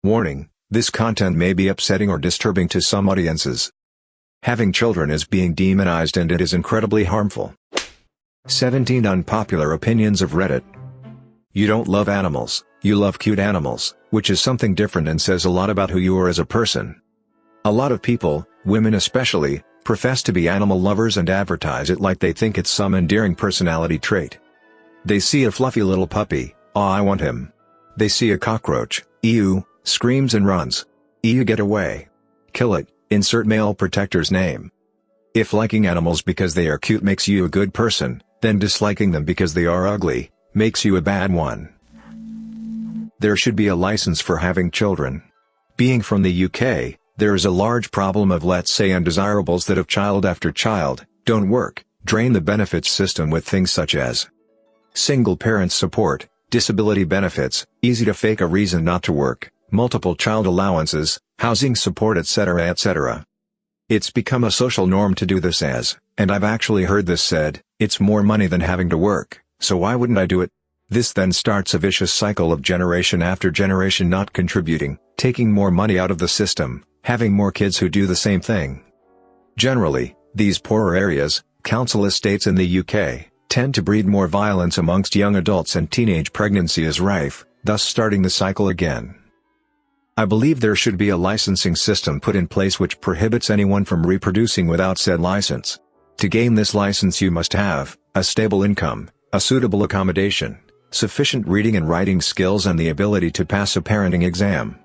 Warning: this content may be upsetting or disturbing to some audiences. Having children is being demonized and it is incredibly harmful. 17 Unpopular Opinions of Reddit. You don't love animals, you love cute animals, which is something different and says a lot about who you are as a person. A lot of people, women especially, profess to be animal lovers and advertise it like they think it's some endearing personality trait. They see a fluffy little puppy, "Aw, I want him." They see a cockroach, "Ew," screams and runs. "Ew, get away. Kill it," insert male protector's name. If liking animals because they are cute makes you a good person, then disliking them because they are ugly makes you a bad one. There should be a license for having children. Being from the UK, there is a large problem of, let's say, undesirables that of child after child, don't work, drain the benefits system with things such as single parent support, disability benefits, easy to fake a reason not to work, multiple child allowances, housing support, etc. etc. It's become a social norm to do this and I've actually heard this said, it's more money than having to work, so why wouldn't I do it? This then starts a vicious cycle of generation after generation not contributing, taking more money out of the system, having more kids who do the same thing. Generally, these poorer areas, council estates in the UK, tend to breed more violence amongst young adults and teenage pregnancy is rife, thus starting the cycle again. I believe there should be a licensing system put in place which prohibits anyone from reproducing without said license. To gain this license you must have a stable income, a suitable accommodation, sufficient reading and writing skills and the ability to pass a parenting exam.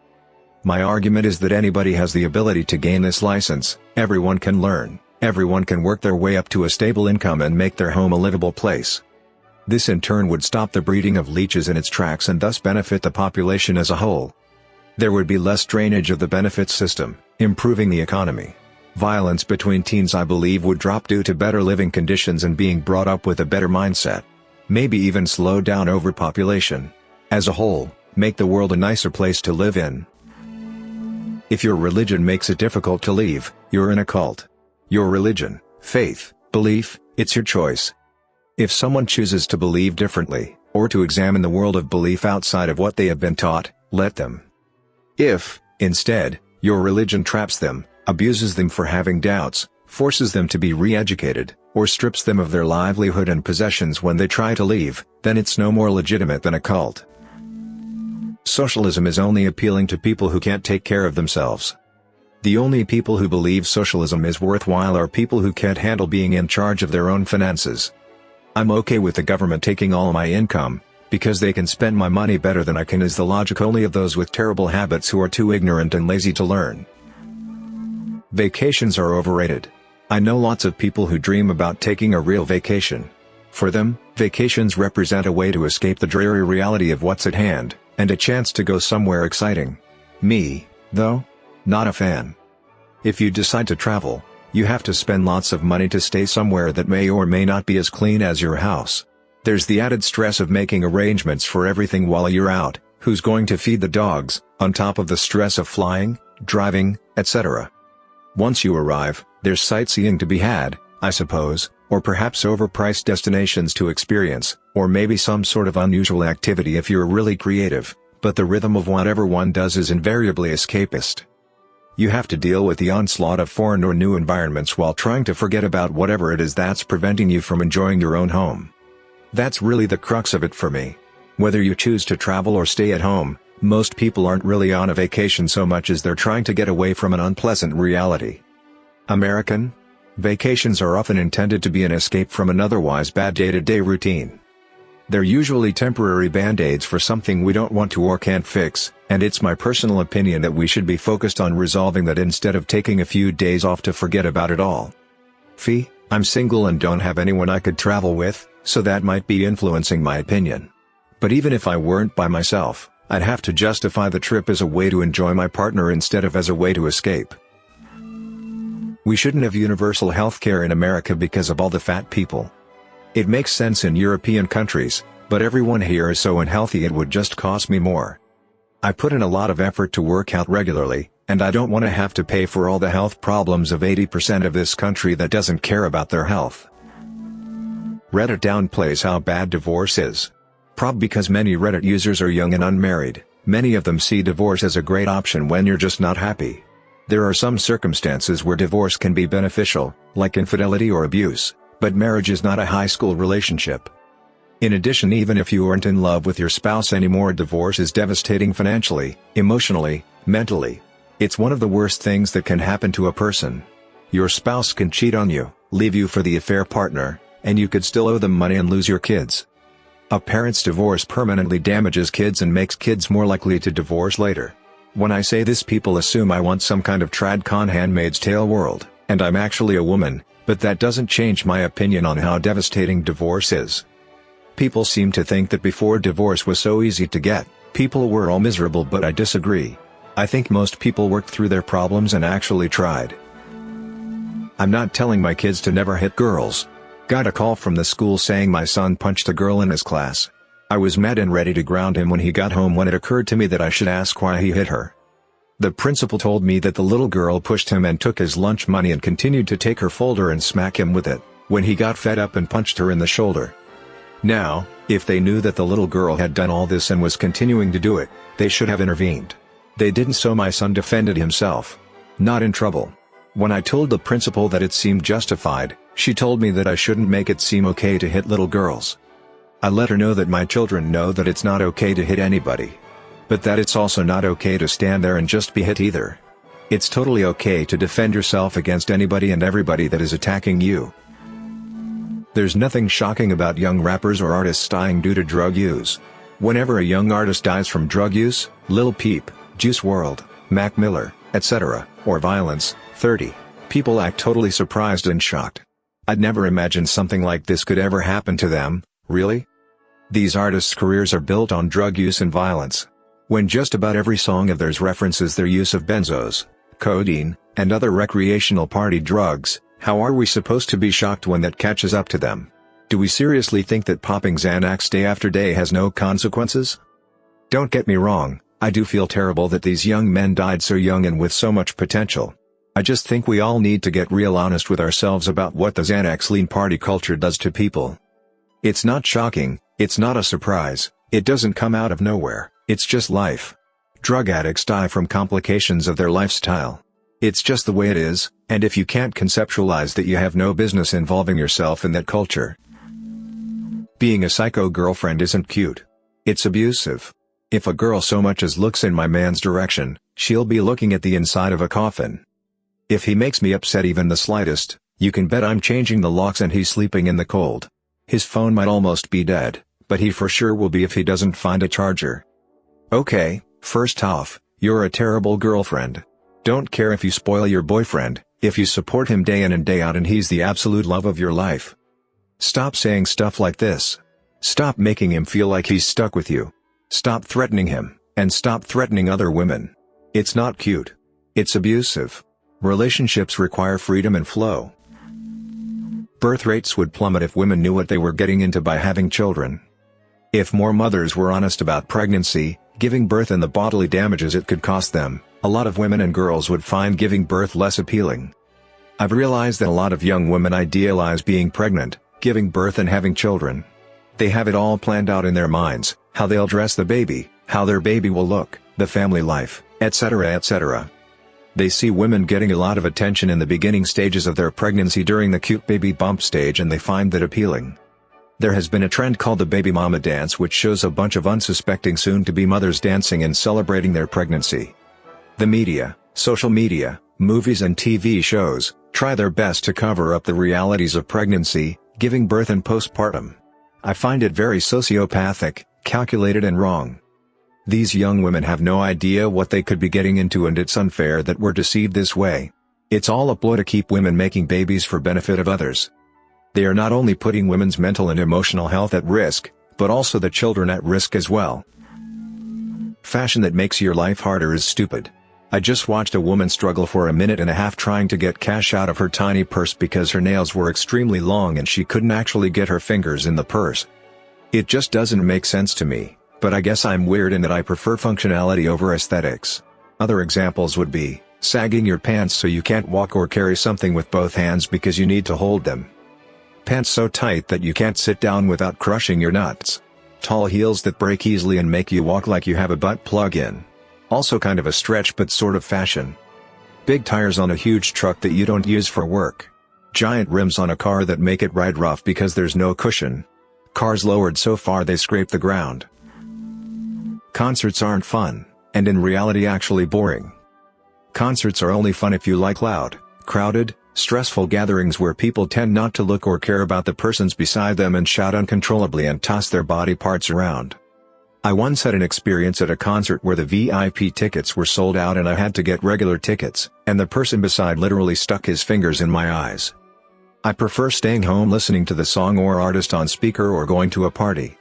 My argument is that anybody has the ability to gain this license, everyone can learn, everyone can work their way up to a stable income and make their home a livable place. This in turn would stop the breeding of leeches in its tracks and thus benefit the population as a whole. There would be less drainage of the benefits system, improving the economy. Violence between teens I believe would drop due to better living conditions and being brought up with a better mindset. Maybe even slow down overpopulation. As a whole, make the world a nicer place to live in. If your religion makes it difficult to leave, you're in a cult. Your religion, faith, belief, it's your choice. If someone chooses to believe differently, or to examine the world of belief outside of what they have been taught, let them. If, instead, your religion traps them, abuses them for having doubts, forces them to be re-educated, or strips them of their livelihood and possessions when they try to leave, then it's no more legitimate than a cult. Socialism is only appealing to people who can't take care of themselves. The only people who believe socialism is worthwhile are people who can't handle being in charge of their own finances. I'm okay with the government taking all my income, because they can spend my money better than I can is the logic only of those with terrible habits who are too ignorant and lazy to learn. Vacations are overrated. I know lots of people who dream about taking a real vacation. For them, vacations represent a way to escape the dreary reality of what's at hand, and a chance to go somewhere exciting. Me, though? Not a fan. If you decide to travel, you have to spend lots of money to stay somewhere that may or may not be as clean as your house. There's the added stress of making arrangements for everything while you're out, who's going to feed the dogs, on top of the stress of flying, driving, etc. Once you arrive, there's sightseeing to be had, I suppose, or perhaps overpriced destinations to experience, or maybe some sort of unusual activity if you're really creative, but the rhythm of whatever one does is invariably escapist. You have to deal with the onslaught of foreign or new environments while trying to forget about whatever it is that's preventing you from enjoying your own home. That's really the crux of it for me. Whether you choose to travel or stay at home, most people aren't really on a vacation so much as they're trying to get away from an unpleasant reality. American vacations are often intended to be an escape from an otherwise bad day-to-day routine. They're usually temporary band-aids for something we don't want to or can't fix, and it's my personal opinion that we should be focused on resolving that instead of taking a few days off to forget about it all. I'm single and don't have anyone I could travel with, so that might be influencing my opinion. But even if I weren't by myself, I'd have to justify the trip as a way to enjoy my partner instead of as a way to escape. We shouldn't have universal health care in America because of all the fat people. It makes sense in European countries, but everyone here is so unhealthy it would just cost me more. I put in a lot of effort to work out regularly, and I don't want to have to pay for all the health problems of 80% of this country that doesn't care about their health. Reddit downplays how bad divorce is. Prob because many Reddit users are young and unmarried, Many of them see divorce as a great option when you're just not happy. There are some circumstances where divorce can be beneficial, like infidelity or abuse, but marriage is not a high school relationship. In addition, even if you aren't in love with your spouse anymore, divorce is devastating financially, emotionally, mentally. It's one of the worst things that can happen to a person. Your spouse can cheat on you, leave you for the affair partner, and you could still owe them money and lose your kids. A parent's divorce permanently damages kids and makes kids more likely to divorce later. When I say this, people assume I want some kind of tradcon Handmaid's Tale world, and I'm actually a woman, but that doesn't change my opinion on how devastating divorce is. People seem to think that before divorce was so easy to get, people were all miserable, but I disagree. I think most people worked through their problems and actually tried. I'm not telling my kids to never hit girls. Got a call from the school saying my son punched a girl in his class. I was mad and ready to ground him when he got home, when it occurred to me that I should ask why he hit her. The principal told me that the little girl pushed him and took his lunch money and continued to take her folder and smack him with it, when he got fed up and punched her in the shoulder. Now, if they knew that the little girl had done all this and was continuing to do it, they should have intervened. They didn't, so my son defended himself. Not in trouble. When I told the principal that it seemed justified, she told me that I shouldn't make it seem okay to hit little girls. I let her know that my children know that it's not okay to hit anybody. But that it's also not okay to stand there and just be hit either. It's totally okay to defend yourself against anybody and everybody that is attacking you. There's nothing shocking about young rappers or artists dying due to drug use. Whenever a young artist dies from drug use, Lil Peep, Juice WRLD, Mac Miller, etc., or violence, 30, people act totally surprised and shocked. I'd never imagined something like this could ever happen to them. Really? These artists' careers are built on drug use and violence. When just about every song of theirs references their use of benzos, codeine, and other recreational party drugs, how are we supposed to be shocked when that catches up to them? Do we seriously think that popping Xanax day after day has no consequences? Don't get me wrong, I do feel terrible that these young men died so young and with so much potential. I just think we all need to get real honest with ourselves about what the Xanax lean party culture does to people. It's not shocking, it's not a surprise, it doesn't come out of nowhere, it's just life. Drug addicts die from complications of their lifestyle. It's just the way it is, and if you can't conceptualize that, you have no business involving yourself in that culture. Being a psycho girlfriend isn't cute. It's abusive. If a girl so much as looks in my man's direction, she'll be looking at the inside of a coffin. If he makes me upset even the slightest, you can bet I'm changing the locks and he's sleeping in the cold. His phone might almost be dead, but he for sure will be if he doesn't find a charger. Okay, first off, you're a terrible girlfriend. Don't care if you spoil your boyfriend, if you support him day in and day out and he's the absolute love of your life. Stop saying stuff like this. Stop making him feel like he's stuck with you. Stop threatening him, and stop threatening other women. It's not cute. It's abusive. Relationships require freedom and flow. Birth rates would plummet if women knew what they were getting into by having children. If more mothers were honest about pregnancy, giving birth, and the bodily damages it could cost them, a lot of women and girls would find giving birth less appealing. I've realized that a lot of young women idealize being pregnant, giving birth and having children. They have it all planned out in their minds, how they'll dress the baby, how their baby will look, the family life, etc., etc. They see women getting a lot of attention in the beginning stages of their pregnancy during the cute baby bump stage, and they find that appealing. There has been a trend called the baby mama dance, which shows a bunch of unsuspecting soon-to-be mothers dancing and celebrating their pregnancy. The media, social media, movies and TV shows, try their best to cover up the realities of pregnancy, giving birth and postpartum. I find it very sociopathic, calculated and wrong. These young women have no idea what they could be getting into, and it's unfair that we're deceived this way. It's all a ploy to keep women making babies for benefit of others. They are not only putting women's mental and emotional health at risk, but also the children at risk as well. Fashion that makes your life harder is stupid. I just watched a woman struggle for a minute and a half trying to get cash out of her tiny purse because her nails were extremely long and she couldn't actually get her fingers in the purse. It just doesn't make sense to me. But I guess I'm weird in that I prefer functionality over aesthetics. Other examples would be, sagging your pants so you can't walk or carry something with both hands because you need to hold them. Pants so tight that you can't sit down without crushing your nuts. Tall heels that break easily and make you walk like you have a butt plug in. Also kind of a stretch but sort of fashion. Big tires on a huge truck that you don't use for work. Giant rims on a car that make it ride rough because there's no cushion. Cars lowered so far they scrape the ground. Concerts aren't fun, and in reality actually boring. Concerts are only fun if you like loud, crowded, stressful gatherings where people tend not to look or care about the persons beside them and shout uncontrollably and toss their body parts around. I once had an experience at a concert where the VIP tickets were sold out and I had to get regular tickets, and the person beside literally stuck his fingers in my eyes. I prefer staying home listening to the song or artist on speaker or going to a party.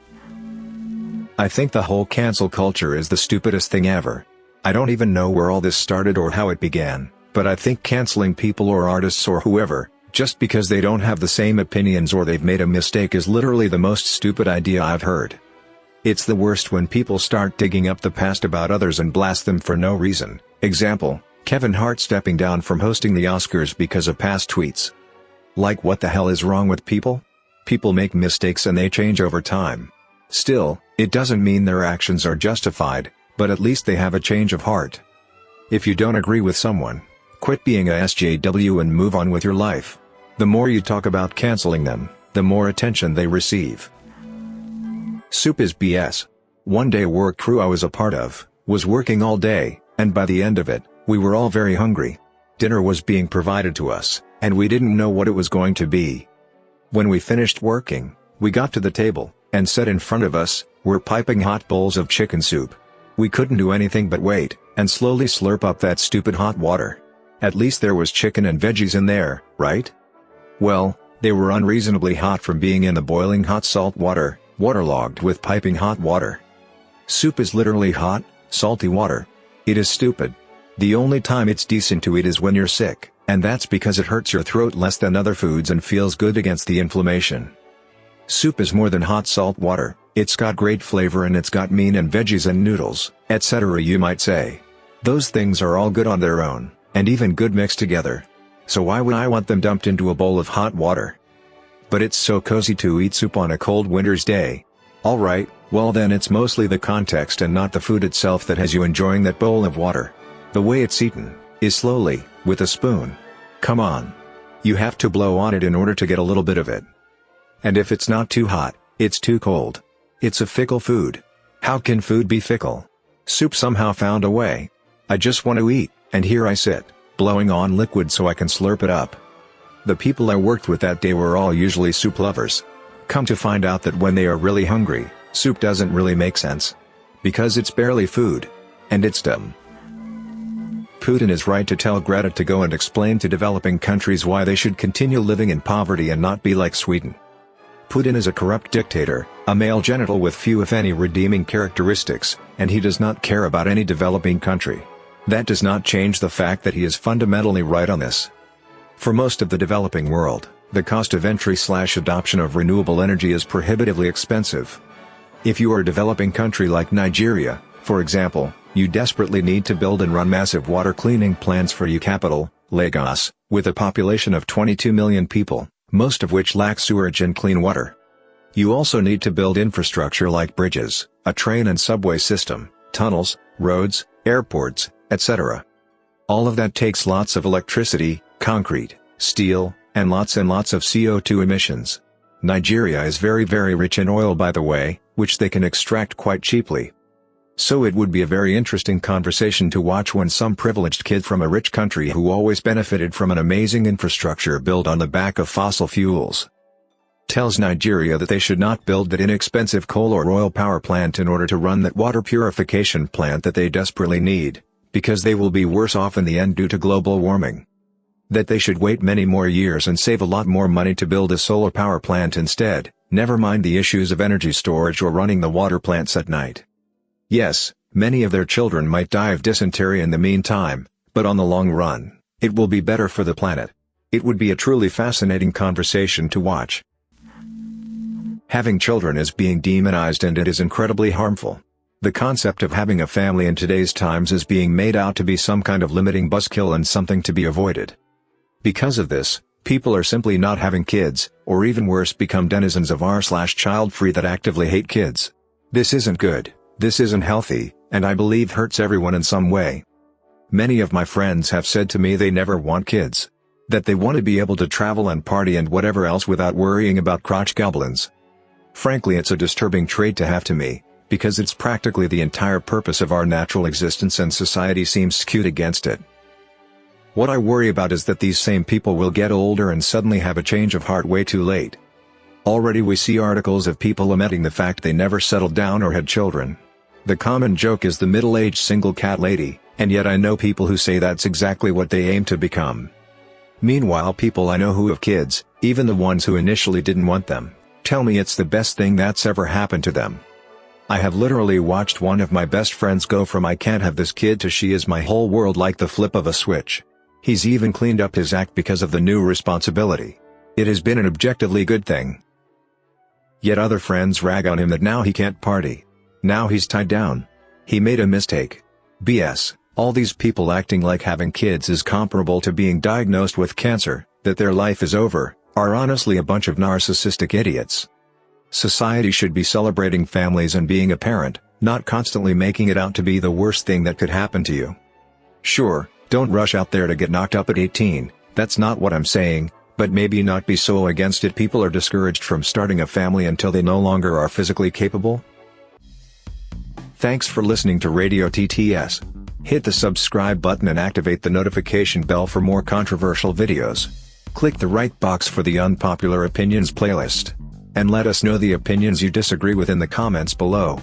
I think the whole cancel culture is the stupidest thing ever. I don't even know where all this started or how it began, but I think canceling people or artists or whoever, just because they don't have the same opinions or they've made a mistake is literally the most stupid idea I've heard. It's the worst when people start digging up the past about others and blast them for no reason. Example, Kevin Hart stepping down from hosting the Oscars because of past tweets. Like, what the hell is wrong with people? People make mistakes and they change over time. Still, it doesn't mean their actions are justified, but at least they have a change of heart. If you don't agree with someone, quit being a SJW and move on with your life. The more you talk about canceling them, the more attention they receive. Soup is BS. One day work crew I was a part of, was working all day, and by the end of it, we were all very hungry. Dinner was being provided to us, and we didn't know what it was going to be. When we finished working, we got to the table, and set in front of us, were piping hot bowls of chicken soup. We couldn't do anything but wait, and slowly slurp up that stupid hot water. At least there was chicken and veggies in there, right? Well, they were unreasonably hot from being in the boiling hot salt water, waterlogged with piping hot water. Soup is literally hot, salty water. It is stupid. The only time it's decent to eat is when you're sick, and that's because it hurts your throat less than other foods and feels good against the inflammation. Soup is more than hot salt water, it's got great flavor and it's got meat and veggies and noodles, etc. you might say. Those things are all good on their own, and even good mixed together. So why would I want them dumped into a bowl of hot water? But it's so cozy to eat soup on a cold winter's day. Alright, well then it's mostly the context and not the food itself that has you enjoying that bowl of water. The way it's eaten, is slowly, with a spoon. Come on. You have to blow on it in order to get a little bit of it. And if it's not too hot, it's too cold. It's a fickle food. How can food be fickle? Soup somehow found a way. I just want to eat, and here I sit, blowing on liquid so I can slurp it up. The people I worked with that day were all usually soup lovers. Come to find out that when they are really hungry, soup doesn't really make sense. Because it's barely food. And it's dumb. Putin is right to tell Greta to go and explain to developing countries why they should continue living in poverty and not be like Sweden. Putin is a corrupt dictator, a male genital with few if any redeeming characteristics, and he does not care about any developing country. That does not change the fact that he is fundamentally right on this. For most of the developing world, the cost of entry/adoption of renewable energy is prohibitively expensive. If you are a developing country like Nigeria, for example, you desperately need to build and run massive water cleaning plants for your capital, Lagos, with a population of 22 million people, most of which lack sewerage and clean water. You also need to build infrastructure like bridges, a train and subway system, tunnels, roads, airports, etc. All of that takes lots of electricity, concrete, steel, and lots of CO2 emissions. Nigeria is very rich in oil, by the way, which they can extract quite cheaply. So it would be a very interesting conversation to watch when some privileged kid from a rich country who always benefited from an amazing infrastructure built on the back of fossil fuels tells Nigeria that they should not build that inexpensive coal or oil power plant in order to run that water purification plant that they desperately need, because they will be worse off in the end due to global warming. That they should wait many more years and save a lot more money to build a solar power plant instead, never mind the issues of energy storage or running the water plants at night. Yes, many of their children might die of dysentery in the meantime, but on the long run, it will be better for the planet. It would be a truly fascinating conversation to watch. Having children is being demonized and it is incredibly harmful. The concept of having a family in today's times is being made out to be some kind of limiting buzzkill and something to be avoided. Because of this, people are simply not having kids, or even worse become denizens of r/child-free that actively hate kids. This isn't good, this isn't healthy, and I believe hurts everyone in some way. Many of my friends have said to me they never want kids. That they want to be able to travel and party and whatever else without worrying about crotch goblins. Frankly, it's a disturbing trait to have to me, because it's practically the entire purpose of our natural existence and society seems skewed against it. What I worry about is that these same people will get older and suddenly have a change of heart way too late. Already we see articles of people lamenting the fact they never settled down or had children. The common joke is the middle-aged single cat lady, and yet I know people who say that's exactly what they aim to become. Meanwhile, people I know who have kids, even the ones who initially didn't want them, tell me it's the best thing that's ever happened to them. I have literally watched one of my best friends go from "I can't have this kid" to "she is my whole world" like the flip of a switch. He's even cleaned up his act because of the new responsibility. It has been an objectively good thing. Yet other friends rag on him that now he can't party. Now he's tied down. He made a mistake. BS. All these people acting like having kids is comparable to being diagnosed with cancer, that their life is over, are honestly a bunch of narcissistic idiots. Society should be celebrating families and being a parent, not constantly making it out to be the worst thing that could happen to you. Sure, don't rush out there to get knocked up at 18, that's not what I'm saying, but maybe not be so against it people are discouraged from starting a family until they no longer are physically capable. Thanks for listening to Radio TTS. Hit the subscribe button and activate the notification bell for more controversial videos. Click the right box for the Unpopular Opinions playlist. And let us know the opinions you disagree with in the comments below.